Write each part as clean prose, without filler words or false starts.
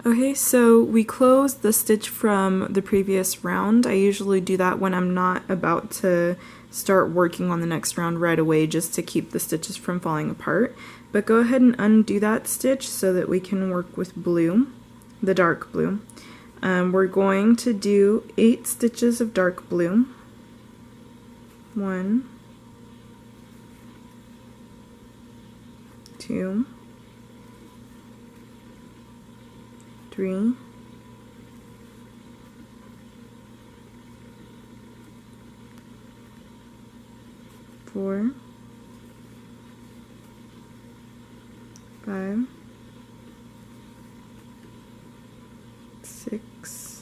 Okay, so we closed the stitch from the previous round. I usually do that when I'm not about to start working on the next round right away, just to keep the stitches from falling apart. But go ahead and undo that stitch so that we can work with blue, the dark blue. We're going to do 8 stitches of dark blue. 1, 2, 3, 4, 5, 6,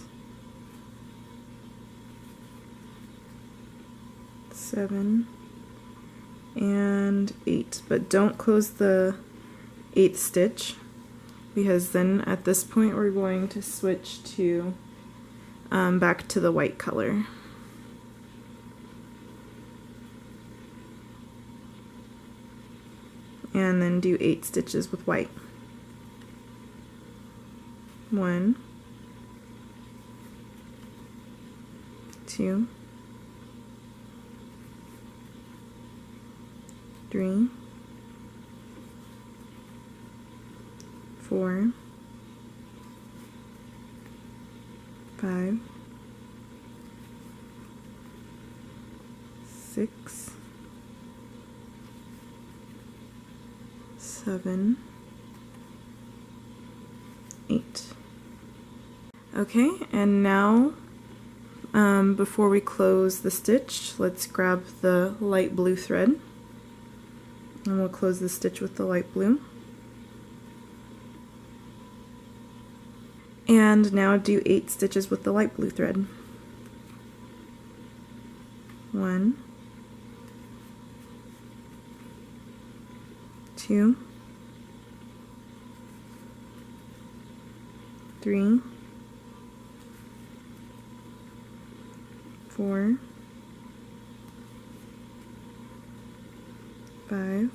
7, and 8. But don't close the 8th stitch, because then at this point we're going to switch to back to the white color. And then do 8 stitches with white. 1, 2, 3, 4, 5, 6, 7, 8. Okay, and now before we close the stitch, let's grab the light blue thread, and we'll close the stitch with the light blue. And now do 8 stitches with the light blue thread. 1, 2, 3, 4, 5,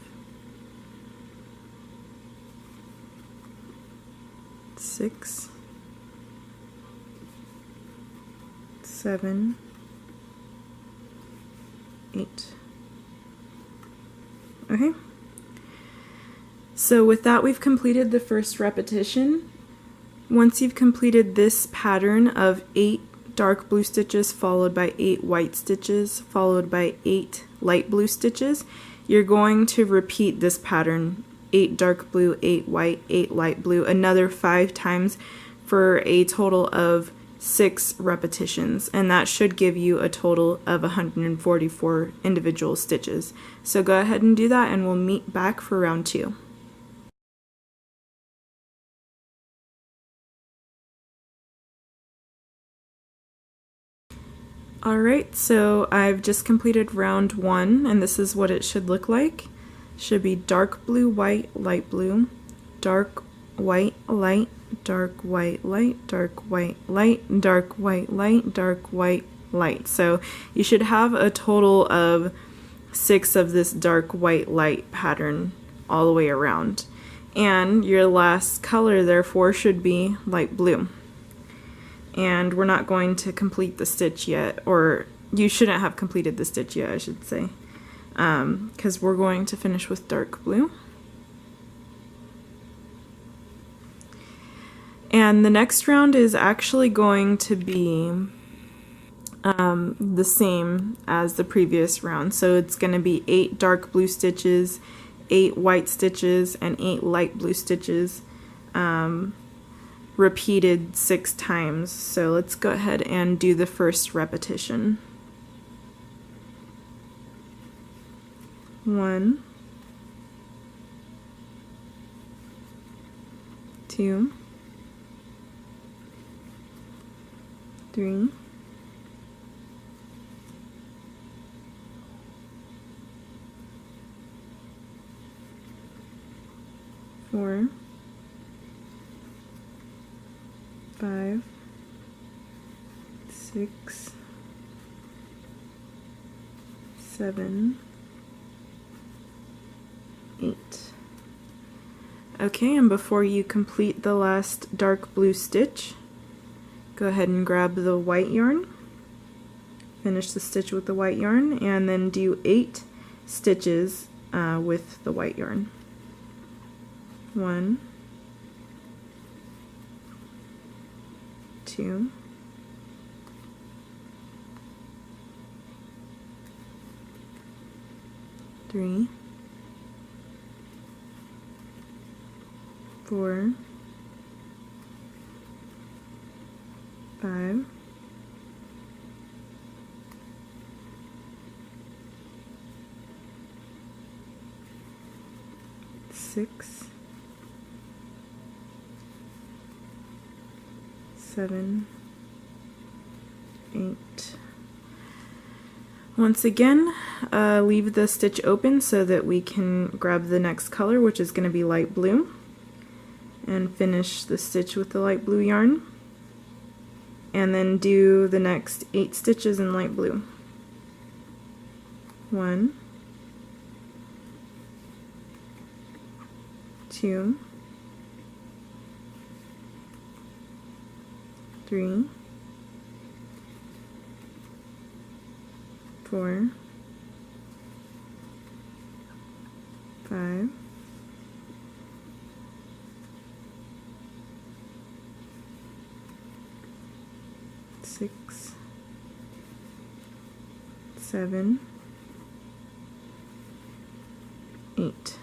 6, 7, 8. Okay. So with that, we've completed the first repetition. Once you've completed this pattern of 8 dark blue stitches followed by 8 white stitches followed by 8 light blue stitches, you're going to repeat this pattern 8 dark blue, 8 white, 8 light blue, another 5 times for a total of 6 repetitions, and that should give you a total of 144 individual stitches. So go ahead and do that, and we'll meet back for round 2. Alright, so I've just completed round 1, and this is what it should look like. Should be dark blue, white, light blue, dark white, light, dark white, light, dark white, light, dark white, light, dark white, light. So you should have a total of 6 of this dark white light pattern all the way around. And your last color therefore should be light blue. And we're not going to complete the stitch yet, or you shouldn't have completed the stitch yet, I should say, because we're going to finish with dark blue. And the next round is actually going to be the same as the previous round. So it's going to be 8 dark blue stitches, 8 white stitches, and 8 light blue stitches, repeated 6 times. So let's go ahead and do the first repetition. 1, 2, 3, 4, 5, 6, 7, 8. Okay, and before you complete the last dark blue stitch, go ahead and grab the white yarn, finish the stitch with the white yarn, and then do 8 stitches with the white yarn. 1, 2, 3, 4, 5, 6, 7, 8. Once again, leave the stitch open so that we can grab the next color, which is going to be light blue, and finish the stitch with the light blue yarn, and then do the next 8 stitches in light blue. 1, 2, 3, 4, 5, 6, 7, 8.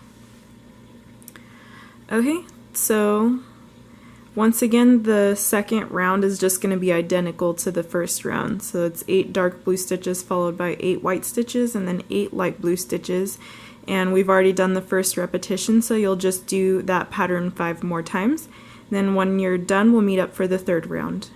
Okay, so once again, the second round is just going to be identical to the first round. So it's 8 dark blue stitches followed by 8 white stitches and then 8 light blue stitches. And we've already done the first repetition, so you'll just do that pattern 5 more times. Then when you're done, we'll meet up for the third round.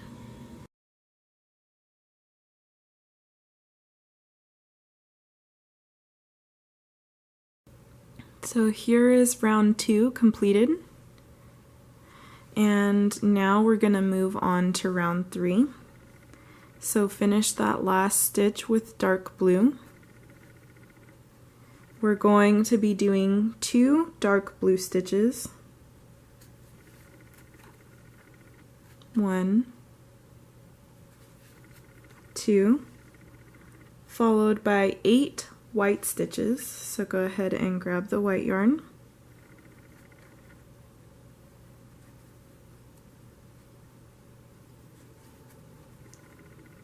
So here is round 2 completed. And now we're going to move on to round 3. So finish that last stitch with dark blue. We're going to be doing 2 dark blue stitches. 1, 2, followed by 8 white stitches. So go ahead and grab the white yarn.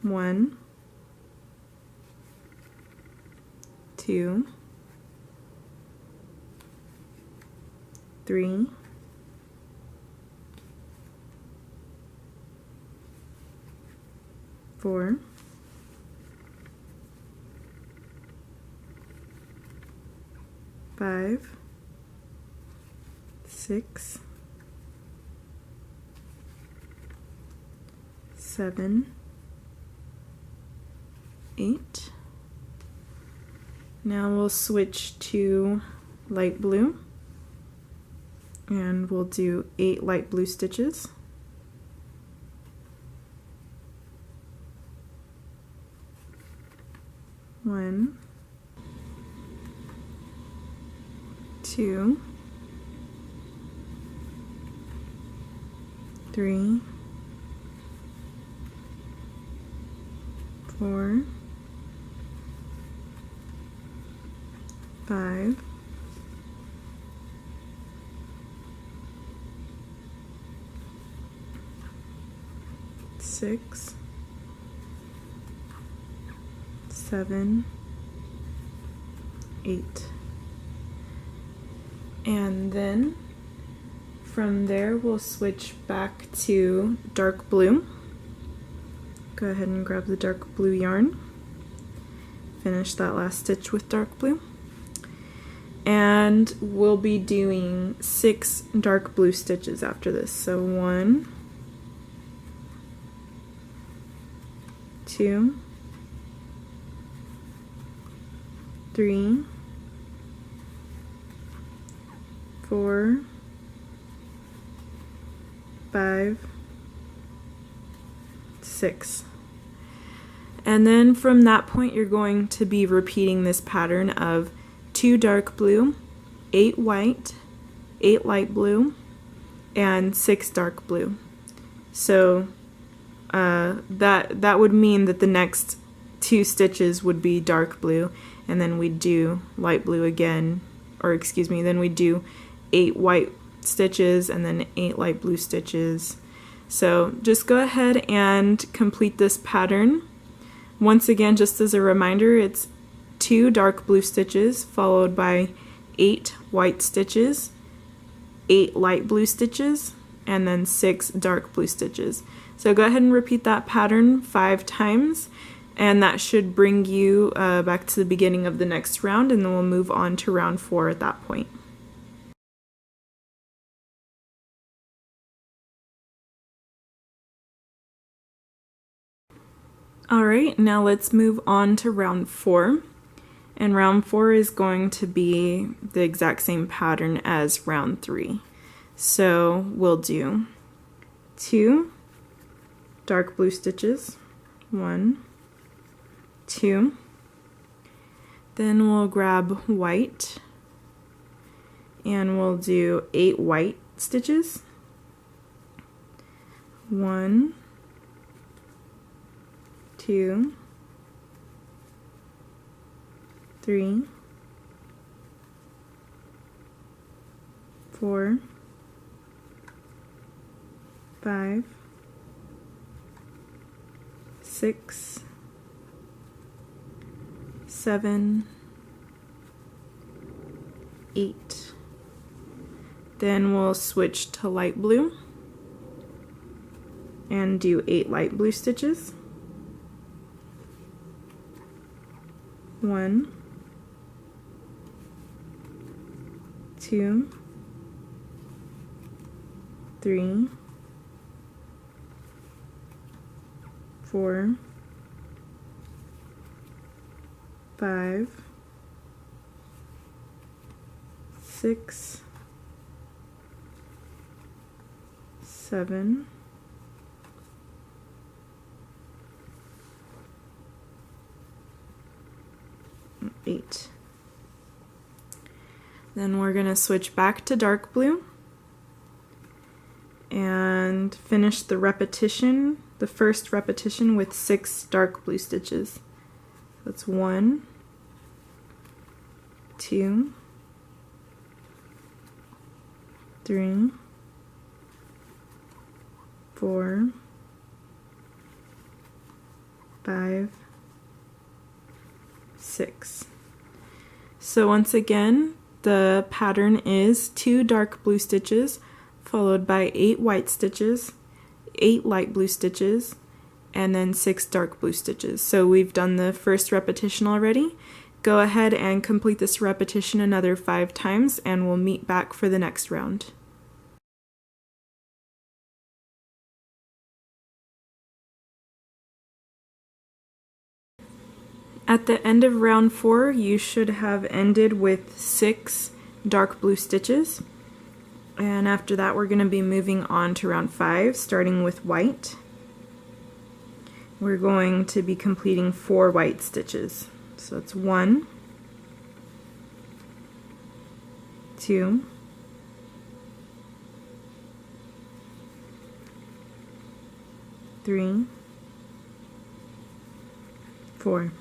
1, 2, 3, 4, 5, 6, 7, 8. Now we'll switch to light blue and we'll do 8 light blue stitches. 1, 2, 3, 4, 5, 6, 7, 8. And then from there we'll switch back to dark blue. Go ahead and grab the dark blue yarn. Finish that last stitch with dark blue. And we'll be doing 6 dark blue stitches after this. So 1, 2, 3, 4, 5, 6. And then from that point you're going to be repeating this pattern of 2 dark blue, 8 white, 8 light blue, and 6 dark blue. So that would mean that the next 2 stitches would be dark blue, and then we'd do light blue again, or excuse me, then we'd do 8 white stitches and then 8 light blue stitches. So just go ahead and complete this pattern. Once again, just as a reminder, it's 2 dark blue stitches followed by 8 white stitches, 8 light blue stitches, and then 6 dark blue stitches. So go ahead and repeat that pattern 5 times, and that should bring you back to the beginning of the next round, and then we'll move on to round 4 at that point. Alright, now let's move on to round 4. And round 4 is going to be the exact same pattern as round 3. So we'll do 2 dark blue stitches, 1, 2, then we'll grab white and we'll do 8 white stitches, 1, 2, 3, 4, 5, 6, 7, 8. Then we'll switch to light blue and do 8 light blue stitches. 1, 2, 3, 4, 5, 6, 7, 8. Then we're going to switch back to dark blue and finish the repetition, the first repetition, with 6 dark blue stitches. That's 1, 2, 3, 4, 5, 6. So once again, the pattern is 2 dark blue stitches followed by 8 white stitches, 8 light blue stitches, and then 6 dark blue stitches. So we've done the first repetition already. Go ahead and complete this repetition another 5 times and we'll meet back for the next round. At the end of round 4, you should have ended with 6 dark blue stitches. And after that, we're going to be moving on to round 5, starting with white. We're going to be completing 4 white stitches. So it's 1, 2, 3, 4.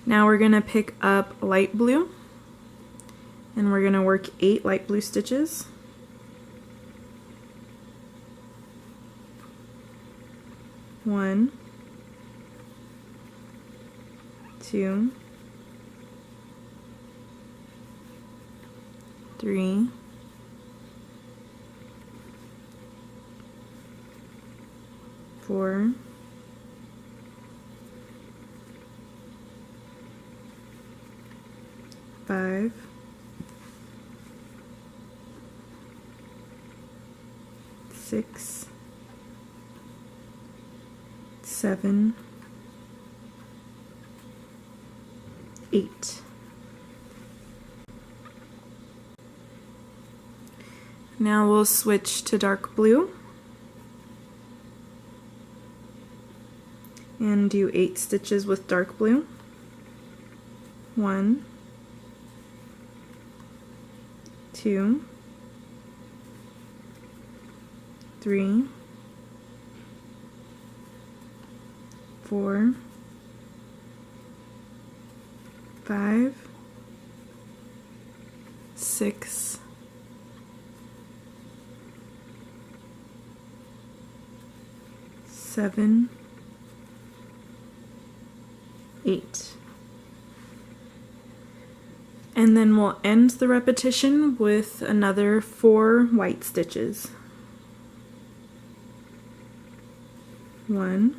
Now we're going to pick up light blue and we're going to work 8 light blue stitches. 1, 2, 3, 4, 5, 6, 7, 8. Now we'll switch to dark blue and do 8 stitches with dark blue. 1, 2, 3, 4, 5, 6, 7, 8. And then we'll end the repetition with another 4 white stitches. 1,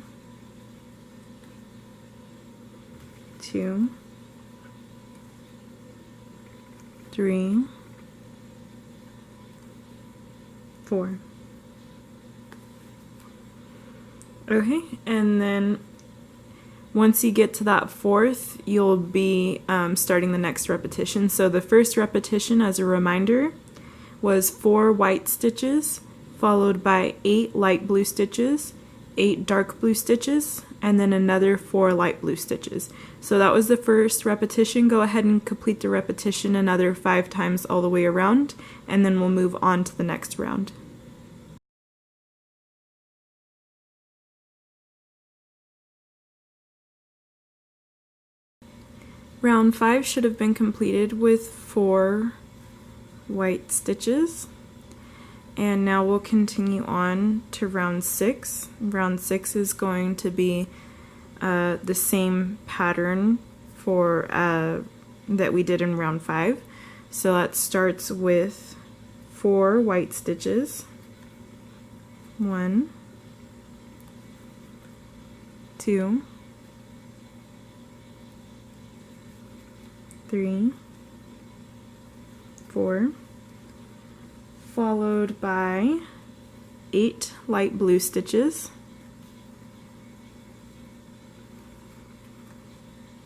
2, 3, 4. Okay, and then once you get to that fourth, you'll be starting the next repetition. So the first repetition, as a reminder, was 4 white stitches, followed by 8 light blue stitches, 8 dark blue stitches, and then another 4 light blue stitches. So that was the first repetition. Go ahead and complete the repetition another 5 times all the way around, and then we'll move on to the next round. Round 5 should have been completed with 4 white stitches. And now we'll continue on to round 6. Round 6 is going to be the same pattern for that we did in round 5. So that starts with 4 white stitches. 1, 2, 3, 4, followed by 8 light blue stitches.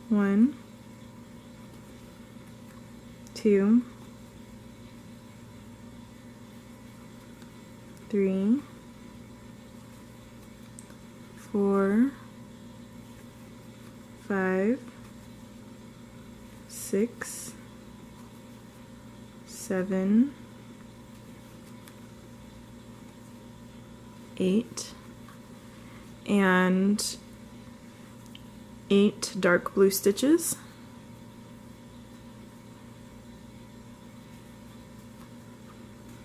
1, 2, 3, 4, 5, 6, 7, 8, and 8 dark blue stitches.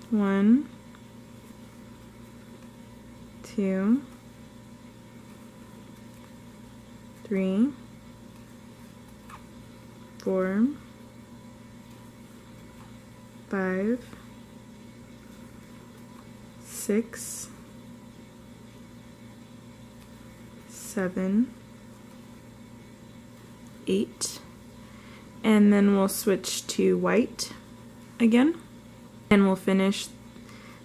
1, 2, 3, 4, 5, 6, 7, 8, and then we'll switch to white again, and we'll finish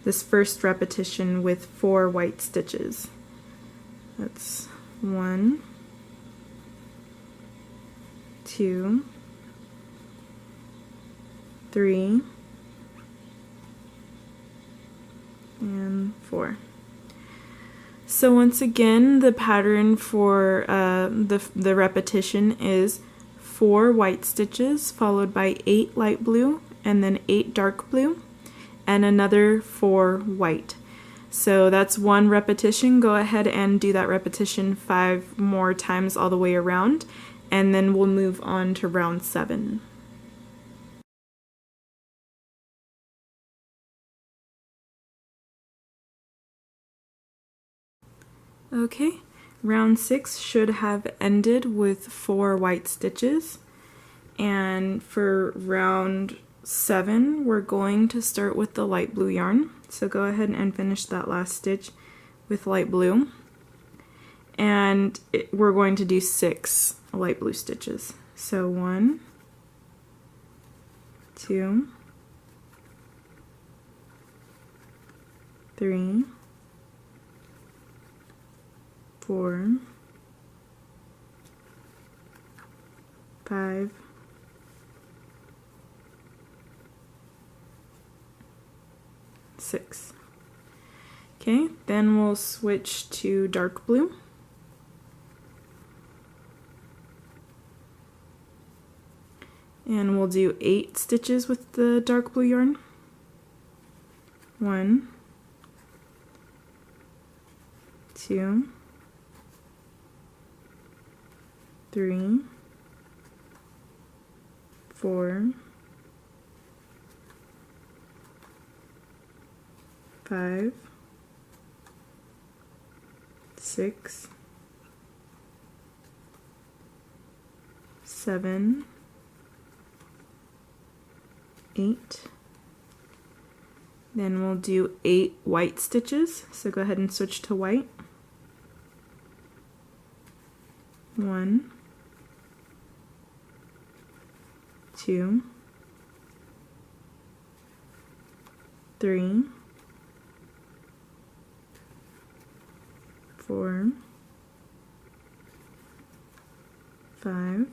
this first repetition with 4 white stitches. That's 1, 2, 3, and 4. So once again, the pattern for the repetition is 4 white stitches followed by 8 light blue and then 8 dark blue and another 4 white. So that's one repetition. Go ahead and do that repetition 5 more times all the way around, and then we'll move on to round 7. Okay, round 6 should have ended with 4 white stitches, and for round 7 we're going to start with the light blue yarn. So go ahead and finish that last stitch with light blue, and we're going to do 6 light blue stitches. So 1, 2, 3, 4, 5, 6. Okay, then we'll switch to dark blue. And we'll do 8 stitches with the dark blue yarn. 1, 2, 3, 4, 5, 6, 7, 8. Then we'll do 8 white stitches. So go ahead and switch to white. 1, 2, 3, 4, 5,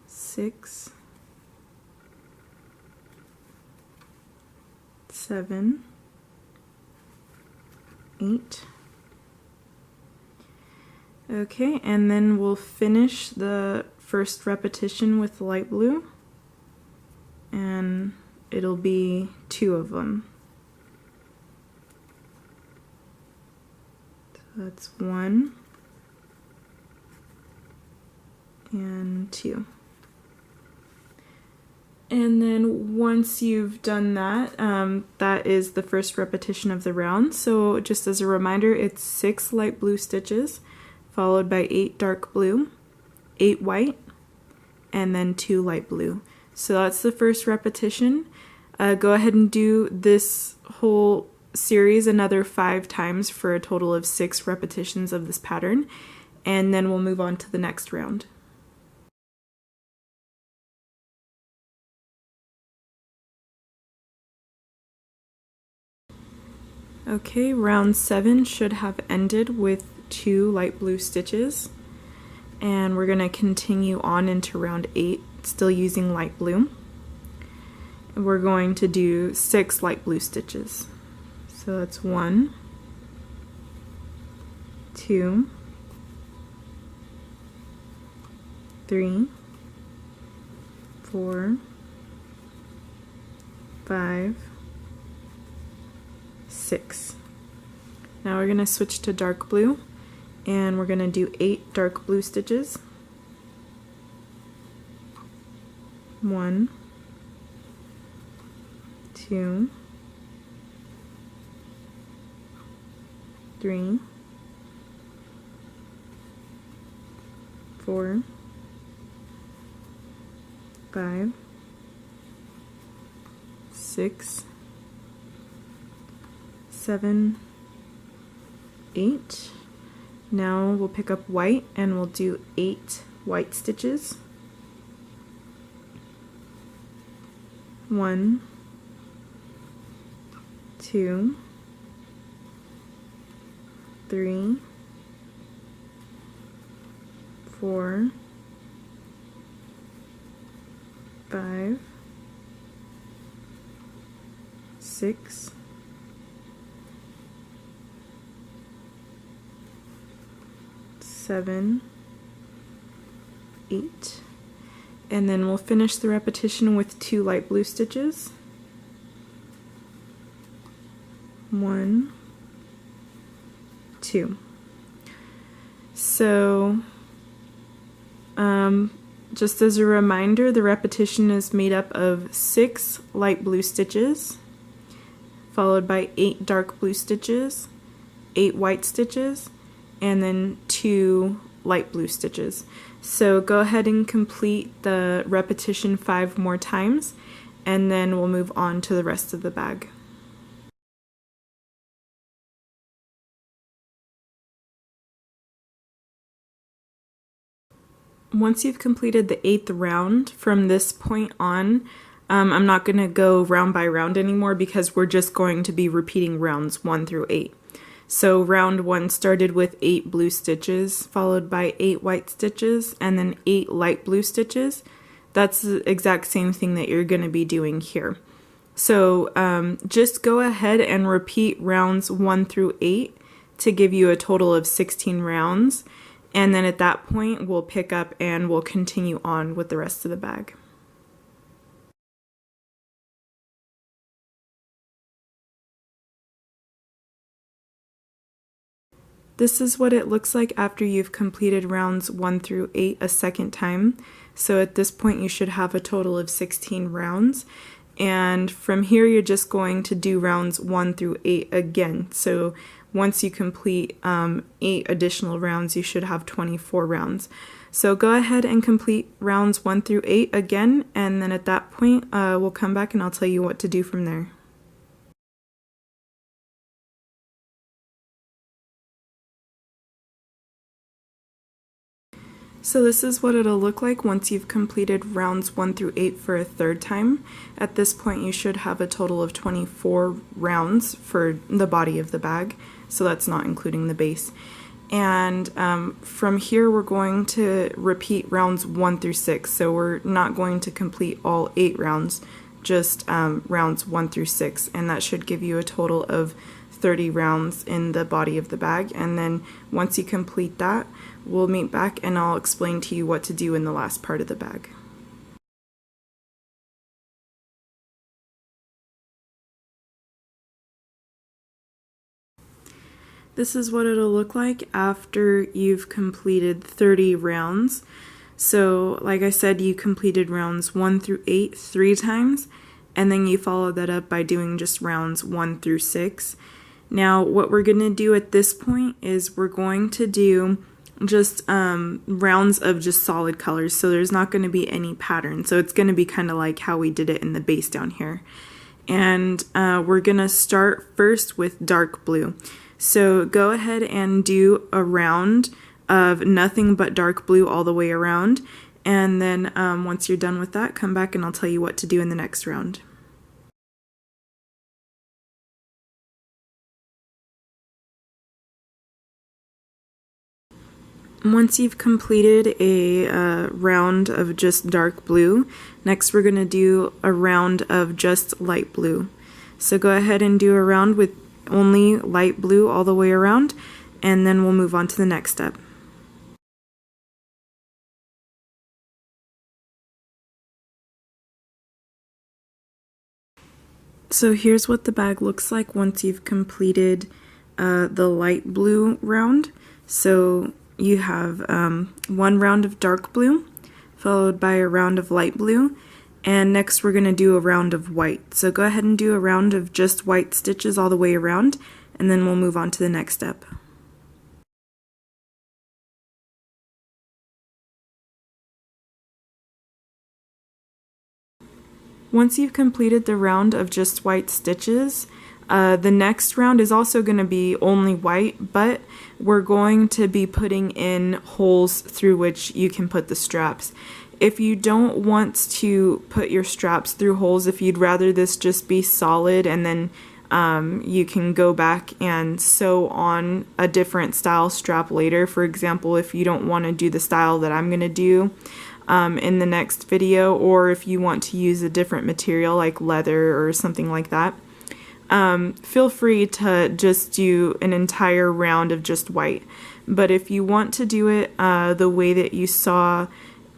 6, 7, 8. Okay, and then we'll finish the first repetition with light blue, and it'll be 2 of them. So that's 1 and 2. And then once you've done that, that is the first repetition of the round. So just as a reminder, it's 6 light blue stitches, followed by 8 dark blue, 8 white, and then 2 light blue. So that's the first repetition. Go ahead and do this whole series another 5 times for a total of 6 repetitions of this pattern, and then we'll move on to the next round. Okay, round 7 should have ended with 2 light blue stitches, and we're going to continue on into round 8, still using light blue. And we're going to do 6 light blue stitches. So that's 1, 2, 3, 4, 5, 6. Now we're going to switch to dark blue, and we're going to do 8 dark blue stitches. 1, 2, 3, 4, 5, 6, 7, 8. Now we'll pick up white and we'll do 8 white stitches. 1, 2, 3, 4, 5, 6, 7, 8, and then we'll finish the repetition with 2 light blue stitches. 1, 2. So just as a reminder, the repetition is made up of 6 light blue stitches, followed by 8 dark blue stitches, 8 white stitches, and then 2 light blue stitches. So go ahead and complete the repetition 5 more times, and then we'll move on to the rest of the bag. Once you've completed the 8th round, from this point on, I'm not going to go round by round anymore because we're just going to be repeating rounds 1 through 8. So round 1 started with 8 blue stitches, followed by 8 white stitches, and then 8 light blue stitches. That's the exact same thing that you're going to be doing here. So just go ahead and repeat rounds 1 through 8 to give you a total of 16 rounds. And then at that point we'll pick up and we'll continue on with the rest of the bag. This is what it looks like after you've completed rounds 1 through 8 a second time. So at this point you should have a total of 16 rounds. And from here you're just going to do rounds 1 through 8 again. So once you complete 8 additional rounds, you should have 24 rounds. So go ahead and complete rounds 1 through 8 again, and then at that point we'll come back and I'll tell you what to do from there. So this is what it'll look like once you've completed rounds 1 through 8 for a third time. At this point you should have a total of 24 rounds for the body of the bag, so that's not including the base. And from here we're going to repeat rounds 1 through 6, so we're not going to complete all 8 rounds, just rounds 1 through 6, and that should give you a total of 30 rounds in the body of the bag. And then once you complete that, we'll meet back and I'll explain to you what to do in the last part of the bag. This is what it'll look like after you've completed 30 rounds. So like I said, you completed rounds 1 through 8 3 times, and then you follow that up by doing just rounds 1 through 6. Now what we're going to do at this point is we're going to do just rounds of just solid colors, so there's not going to be any pattern. So it's going to be kind of like how we did it in the base down here. And we're going to start first with dark blue. So go ahead and do a round of nothing but dark blue all the way around, and then once you're done with that, come back and I'll tell you what to do in the next round. Once you've completed a round of just dark blue, next we're going to do a round of just light blue. So go ahead and do a round with only light blue all the way around, and then we'll move on to the next step. So here's what the bag looks like once you've completed the light blue round. So you have 1 round of dark blue, followed by a round of light blue, and next we're going to do a round of white. So go ahead and do a round of just white stitches all the way around, and then we'll move on to the next step. Once you've completed the round of just white stitches, the next round is also going to be only white, but we're going to be putting in holes through which you can put the straps. If you don't want to put your straps through holes, if you'd rather this just be solid and then you can go back and sew on a different style strap later. For example, if you don't want to do the style that I'm going to do in the next video, or if you want to use a different material like leather or something like that, feel free to just do an entire round of just white. But if you want to do it the way that you saw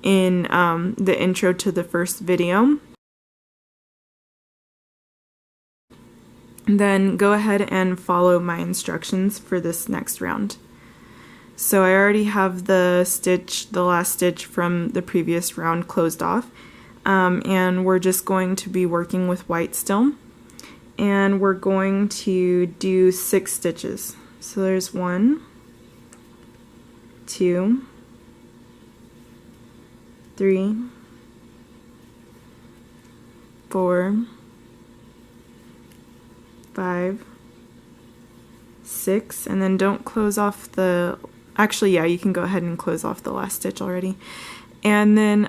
in the intro to the first video, then go ahead and follow my instructions for this next round. So I already have the last stitch from the previous round closed off, and we're just going to be working with white still, and we're going to do 6 stitches. So there's 1, 2, 3, 4, 5, 6, and then don't close off the, actually yeah, you can go ahead and close off the last stitch already. And then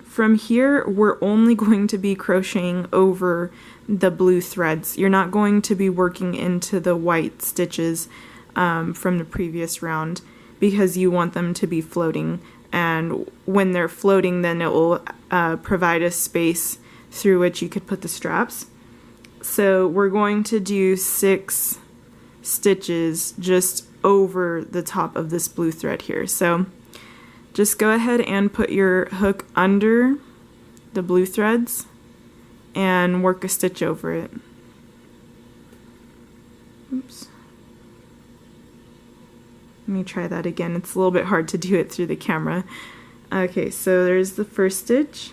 from here we're only going to be crocheting over the blue threads. You're not going to be working into the white stitches from the previous round, because you want them to be floating, and when they're floating then it will provide a space through which you could put the straps. So we're going to do 6 stitches just over the top of this blue thread here. So just go ahead and put your hook under the blue threads and work a stitch over it. Oops. Let me try that again. It's a little bit hard to do it through the camera. Okay, so there's the first stitch,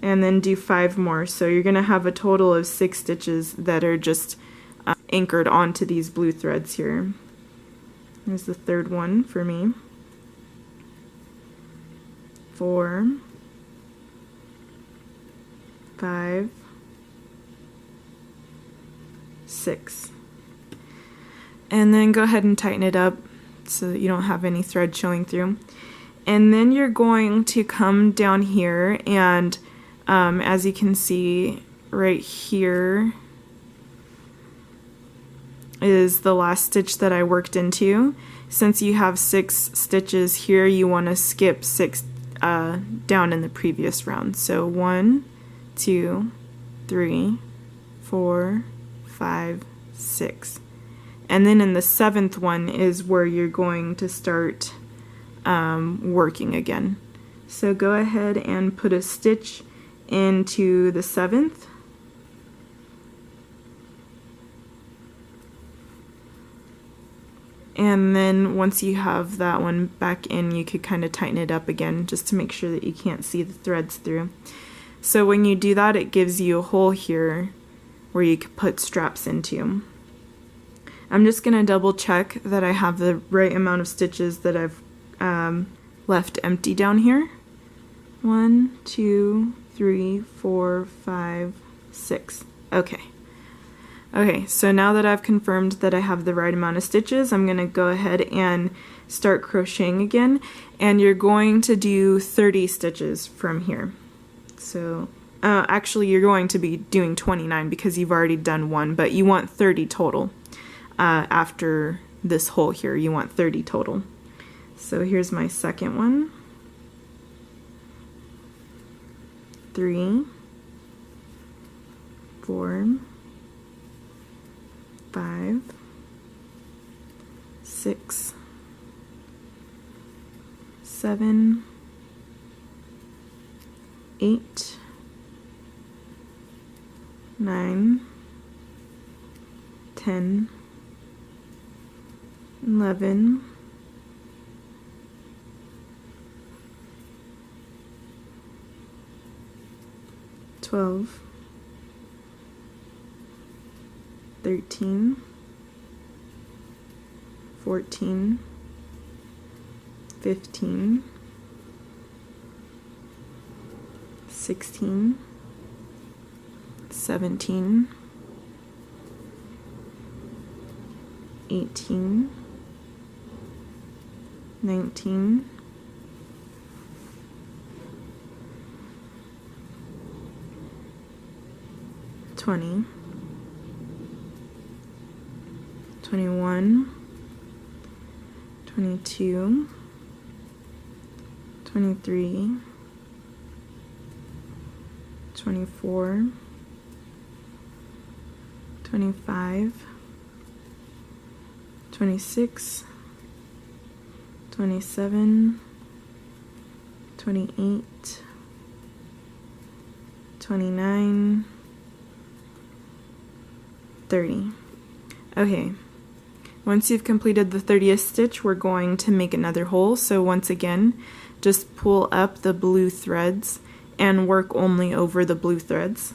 and then do 5 more. So you're going to have a total of 6 stitches that are just anchored onto these blue threads here. There's the third one for me. 4, 5, 6. And then go ahead and tighten it up so that you don't have any thread showing through. And then you're going to come down here, and as you can see right here is the last stitch that I worked into. Since you have 6 stitches here, you want to skip 6 down in the previous round. So 1, 2, 3, 4, 5, 6. And then in the 7th one is where you're going to start working again. So go ahead and put a stitch into the 7th. And then once you have that one back in, you could kind of tighten it up again just to make sure that you can't see the threads through. So when you do that, it gives you a hole here where you could put straps into. I'm just going to double check that I have the right amount of stitches that I've left empty down here. 1, 2, 3, 4, 5, 6. Okay. Okay, so now that I've confirmed that I have the right amount of stitches, I'm going to go ahead and start crocheting again, and you're going to do 30 stitches from here. So actually you're going to be doing 29 because you've already done 1, but you want 30 total. After this hole here, you want 30 total. So here's my second one. 3, 4, 5, 6, 7, 8, 9, 10, 11, 12, 13, 14, 15, 16, 17, 18, 19, 20, 21, 22, 23, 24, 25, 26, 27, 28, 29, 30. Okay, once you've completed the 30th stitch, we're going to make another hole. So once again, just pull up the blue threads and work only over the blue threads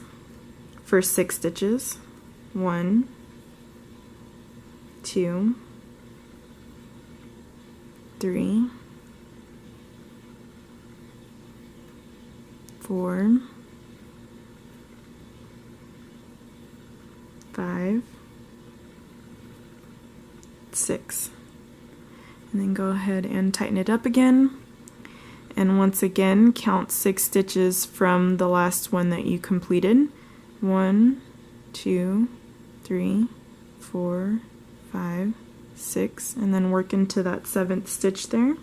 for 6 stitches. 1, 2, 3, 4, 5, 6. And then go ahead and tighten it up again. And once again, count 6 stitches from the last one that you completed. 1, 2, 3, 4, 5, 6, and then work into that 7th stitch there.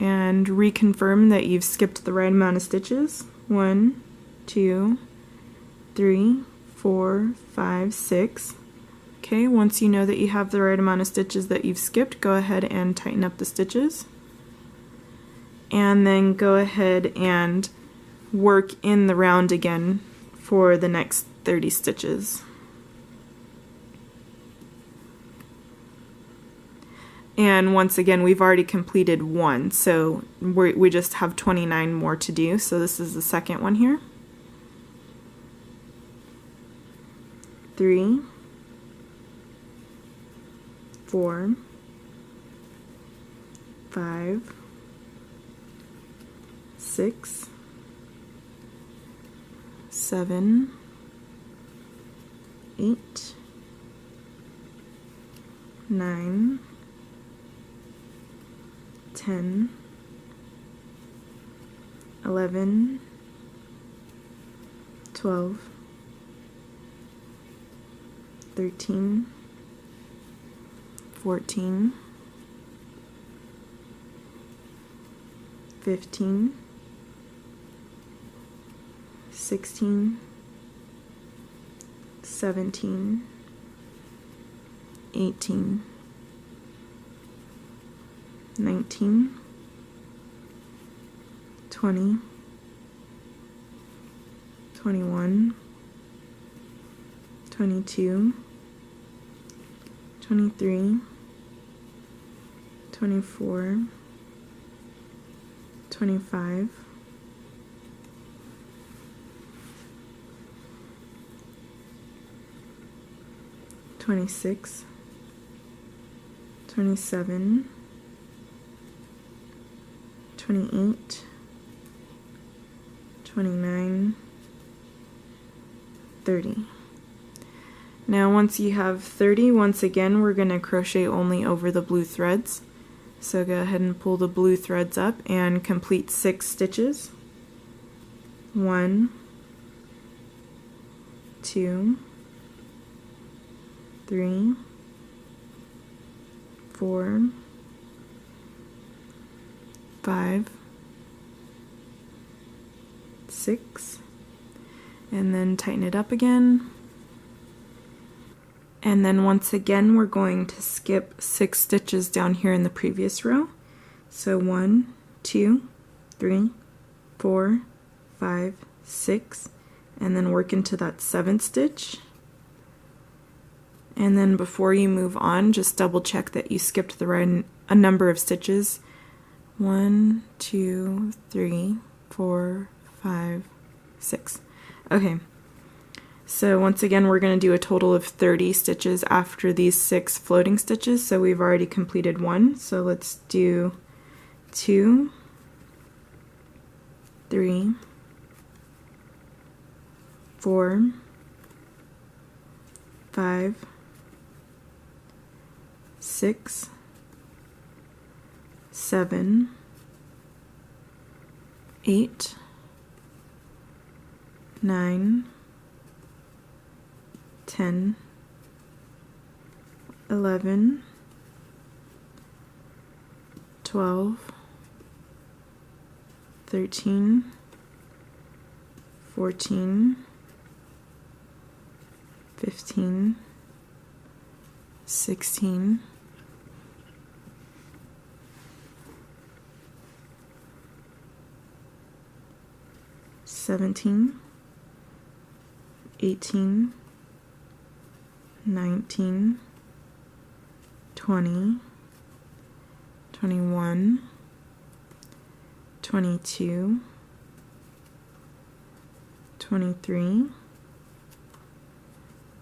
And reconfirm that you've skipped the right amount of stitches. 1, 2, 3, 4, 5, 6. Okay, once you know that you have the right amount of stitches that you've skipped, go ahead and tighten up the stitches. And then go ahead and work in the round again for the next 30 stitches. And once again, we've already completed one, so we just have 29 more to do. So this is the second one here. 3, 4, 5, 6, 7, 8, 9, 10, 11, 12, 13, 14, 15, 16, 17, 18, 19, 20, 21, 22, 23, 24, 25, 26, 27, 28, 29, 30. Now once you have 30, once again we're going to crochet only over the blue threads. So go ahead and pull the blue threads up and complete 6 stitches. 1, 2, 3, 4, 5, 6, and then tighten it up again. And then once again we're going to skip 6 stitches down here in the previous row. So 1, 2, 3, 4, 5, 6, and then work into that 7th stitch. And then before you move on, just double check that you skipped the right number of stitches. 1, 2, 3, 4, 5, 6. Okay. So once again, we're going to do a total of 30 stitches after these 6 floating stitches. So we've already completed 1. So let's do 2, 3, 4, 5, 6, 7, 8, 9, 10, 11, 12, 13, 14, 15, 16, 17, 18, 19, 20, 21, 22, 23,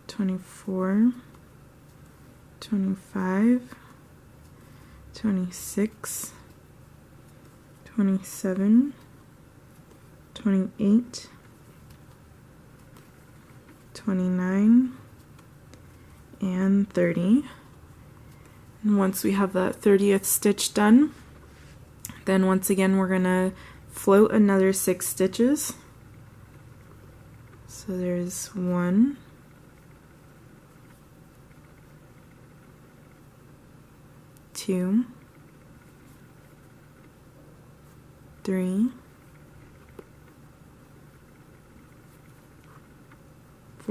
24, 25, 26, 27, 28, 29, and 30. And once we have that 30th stitch done, then once again we're going to float another 6 stitches. So there's 1, 2, 3,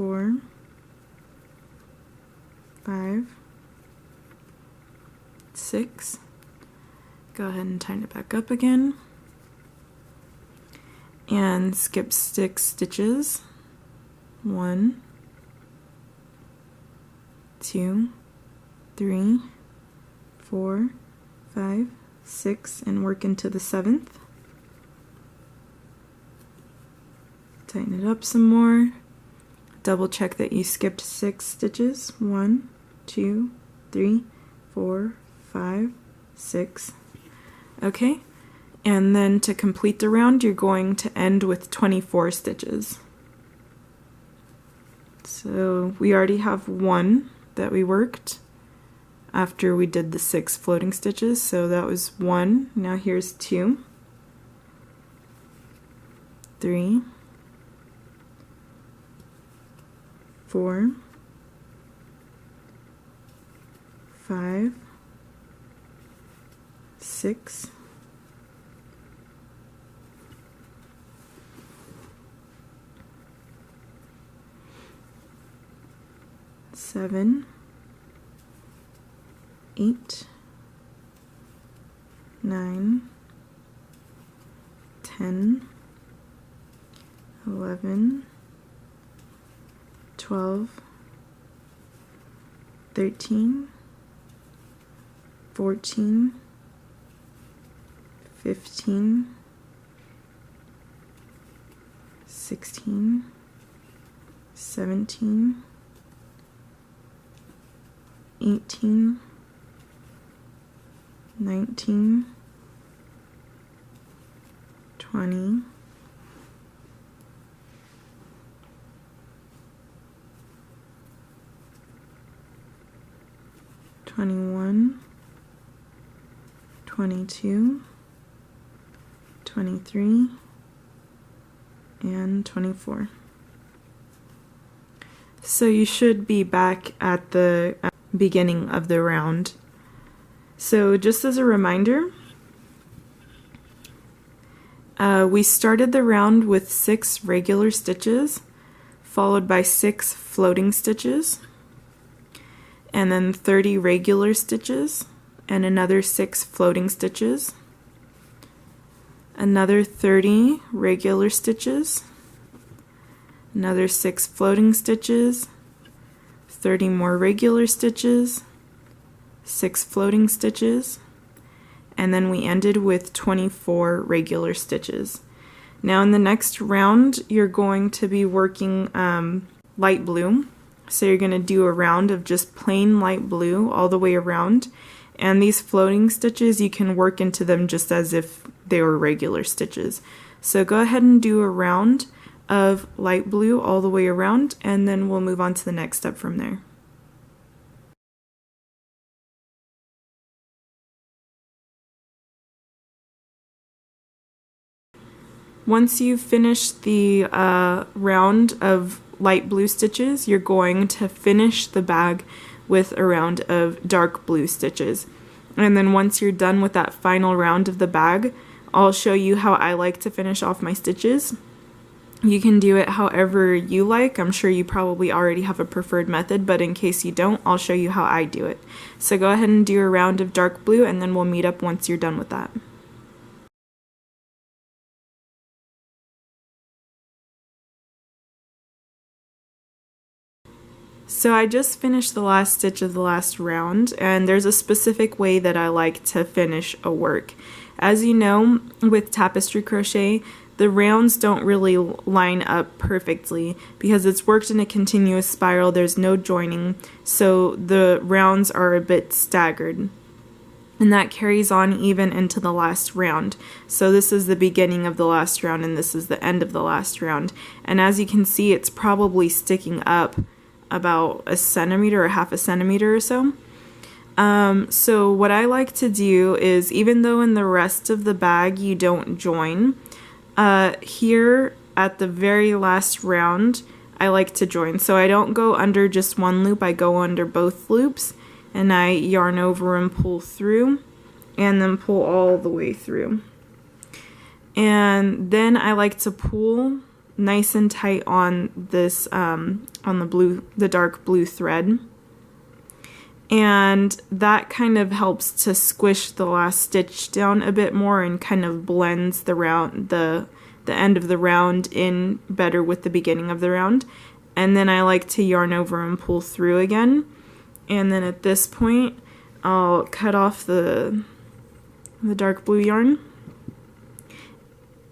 4, 5, 6. Go ahead and tighten it back up again. And skip 6 stitches. 1, 2, 3, 4, 5, 6, and work into the 7th. Tighten it up some more. Double check that you skipped 6 stitches. 1, 2, 3, 4, 5, 6. Okay, and then to complete the round, you're going to end with 24 stitches. So we already have 1 that we worked after we did the 6 floating stitches, so that was 1. Now here's 2, 3, 4, 5, 6, 7, 8, 9, 10, 11, 12, 13, 14, 15, 16, 17, 18, 19, 20, 21, 22, 23, and 24. So you should be back at the beginning of the round. So just as a reminder, we started the round with 6 regular stitches, followed by 6 floating stitches, and then 30 regular stitches, and another 6 floating stitches, another 30 regular stitches, another 6 floating stitches, 30 more regular stitches, 6 floating stitches, and then we ended with 24 regular stitches. Now in the next round, you're going to be working light blue. So you're going to do a round of just plain light blue all the way around. And these floating stitches, you can work into them just as if they were regular stitches. So go ahead and do a round of light blue all the way around, and then we'll move on to the next step from there. Once you've finished the round of light blue stitches, you're going to finish the bag with a round of dark blue stitches. And then once you're done with that final round of the bag, I'll show you how I like to finish off my stitches. You can do it however you like. I'm sure you probably already have a preferred method, but in case you don't, I'll show you how I do it. So go ahead and do a round of dark blue, and then we'll meet up once you're done with that. So I just finished the last stitch of the last round, and there's a specific way that I like to finish a work. As you know, with tapestry crochet, the rounds don't really line up perfectly because it's worked in a continuous spiral, there's no joining, so the rounds are a bit staggered. And that carries on even into the last round. So this is the beginning of the last round and this is the end of the last round. And as you can see, it's probably sticking up about a centimeter or half a centimeter or so. So what I like to do is, even though in the rest of the bag you don't join, here at the very last round I like to join. So I don't go under just one loop, I go under both loops and I yarn over and pull through and then pull all the way through. And then I like to pull nice and tight on this on the dark blue thread, and that kind of helps to squish the last stitch down a bit more and kind of blends the end of the round in better with the beginning of the round. And then I like to yarn over and pull through again, and then at this point I'll cut off the dark blue yarn,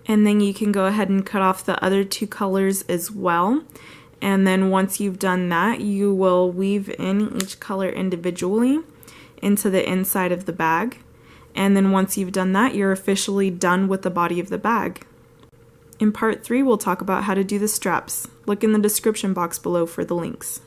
and then you can go ahead and cut off the other two colors as well. And then once you've done that, you will weave in each color individually into the inside of the bag. And then once you've done that, you're officially done with the body of the bag. In part 3, we'll talk about how to do the straps. Look in the description box below for the links.